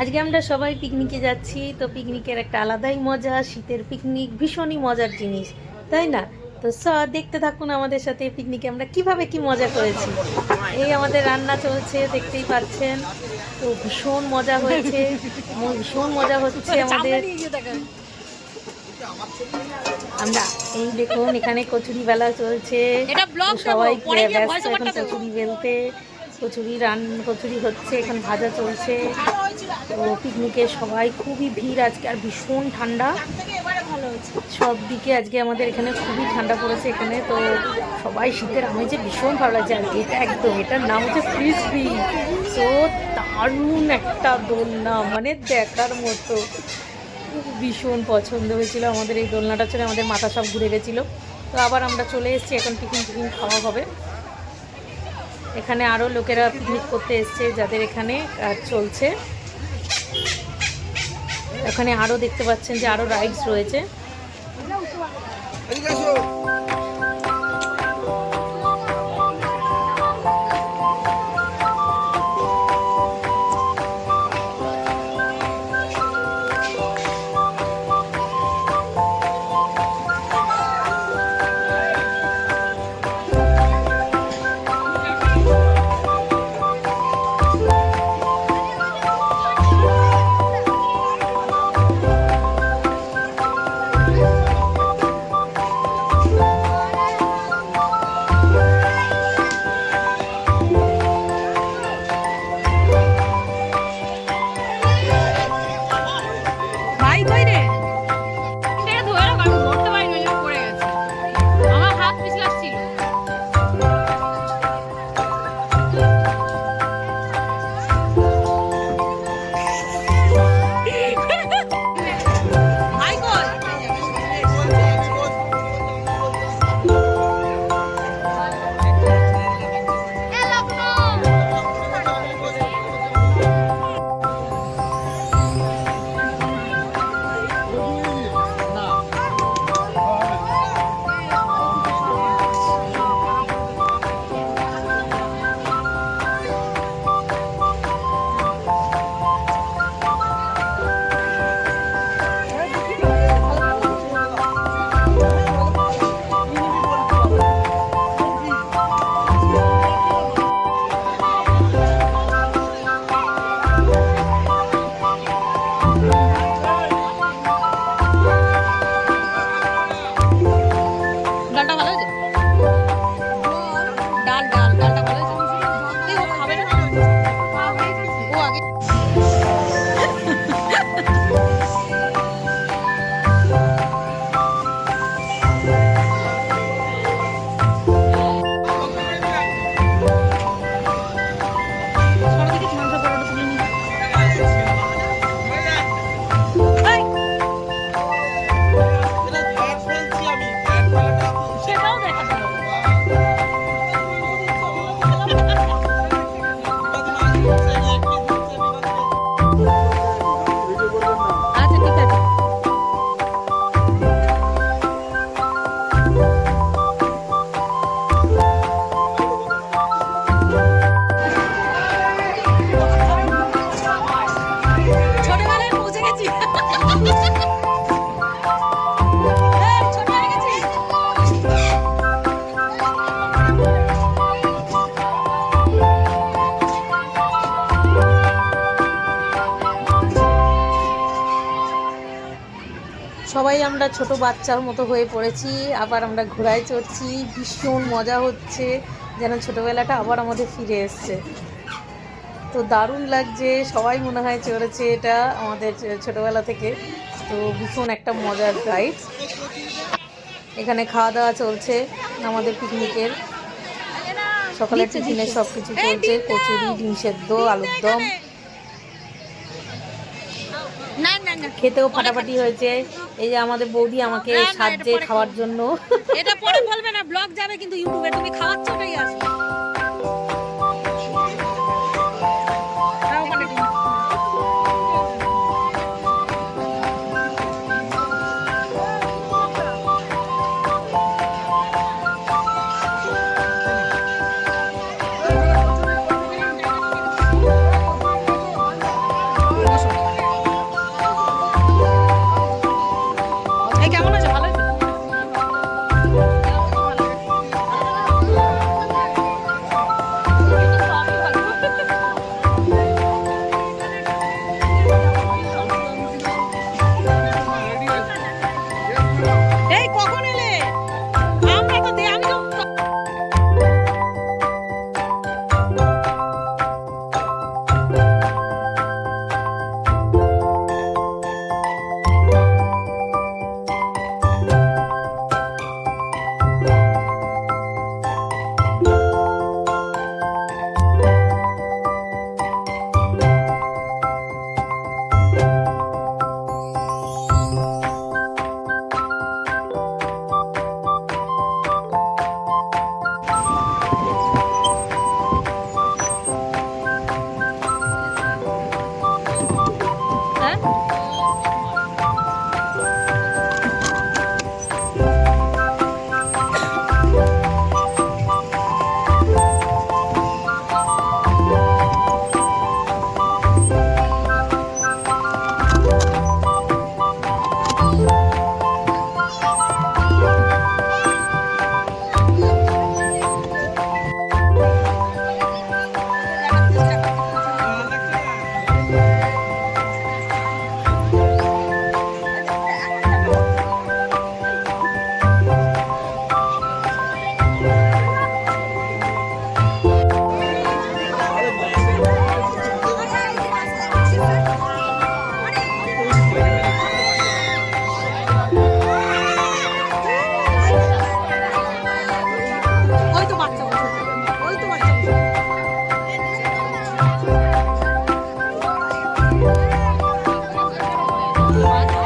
আজকে আমরা সবাই পিকনিকে যাচ্ছি। তো পিকনিকের একটা আলাদাই মজা, শীতের পিকনিক ভীষণই মজার জিনিস, তাই না? তো দেখতে থাকুন আমাদের সাথে পিকনিকে আমরা কিভাবে কি মজা করেছি। এই আমাদের রান্না চলছে, দেখতেই পাচ্ছেন। তো ভীষণ মজা হয়েছে, ভীষণ মজা হচ্ছে আমাদের। আমরা এই দেখুন এখানে কচুরি বেলা চলছে, সবাই ব্যস্ত এখন কচুরি বেলতে। কচুরি হচ্ছে, এখন ভাজা চলছে। তো পিকনিকে সবাই খুবই ভিড় আজকে, আর ভীষণ ঠান্ডা সব দিকে। আজকে আমাদের এখানে খুবই ঠান্ডা পড়েছে এখানে। তো সবাই শীতের আমেজে ভীষণ ভালো লাগছে। আর এটা একদম, এটার নাম হচ্ছে ফ্রিসবি। তো দারুণ একটা দোলনা, মানে দেখার মতো। ভীষণ পছন্দ হয়েছিল আমাদের এই দোলনাটা, চলে আমাদের মাথা সব ঘুরে গেছিলো। তো আবার আমরা চলে এসেছি, এখন টিফিন খাওয়া হবে। এখানে আরও লোকেরা পিকনিক করতে এসছে, যাদের এখানে কাজ চলছে। এখানে আরও দেখতে পাচ্ছেন যে আরও রাইডস রয়েছে। সবাই আমরা ছোট বাচ্চার মতো হয়ে পড়েছি, আবার আমরা ঘোড়ায় চড়ছি। ভীষণ মজা হচ্ছে, যেন ছোটোবেলাটা আবার আমাদের ফিরে এসছে। তো দারুণ লাগছে, সবাই মনে হয় চড়েছে এটা আমাদের ছোটোবেলা থেকে। তো ভীষণ একটা মজার রাইড। এখানে খাওয়া দাওয়া চলছে আমাদের পিকনিকের, সকালের টিফিনে সব কিছু চলছে। কচুরি, ডিম সেদ্ধ, আলুর দম, খেতেও ফাটাফাটি হয়েছে। এই যে আমাদের বৌদি আমাকে সাহায্যে খাওয়ার জন্য। এটা পরে বলবে না, ব্লগ যাবে কিন্তু ইউটিউবে, তুমি খাওয়াচ্ছ ওটাই আসবে। বসো ভাজো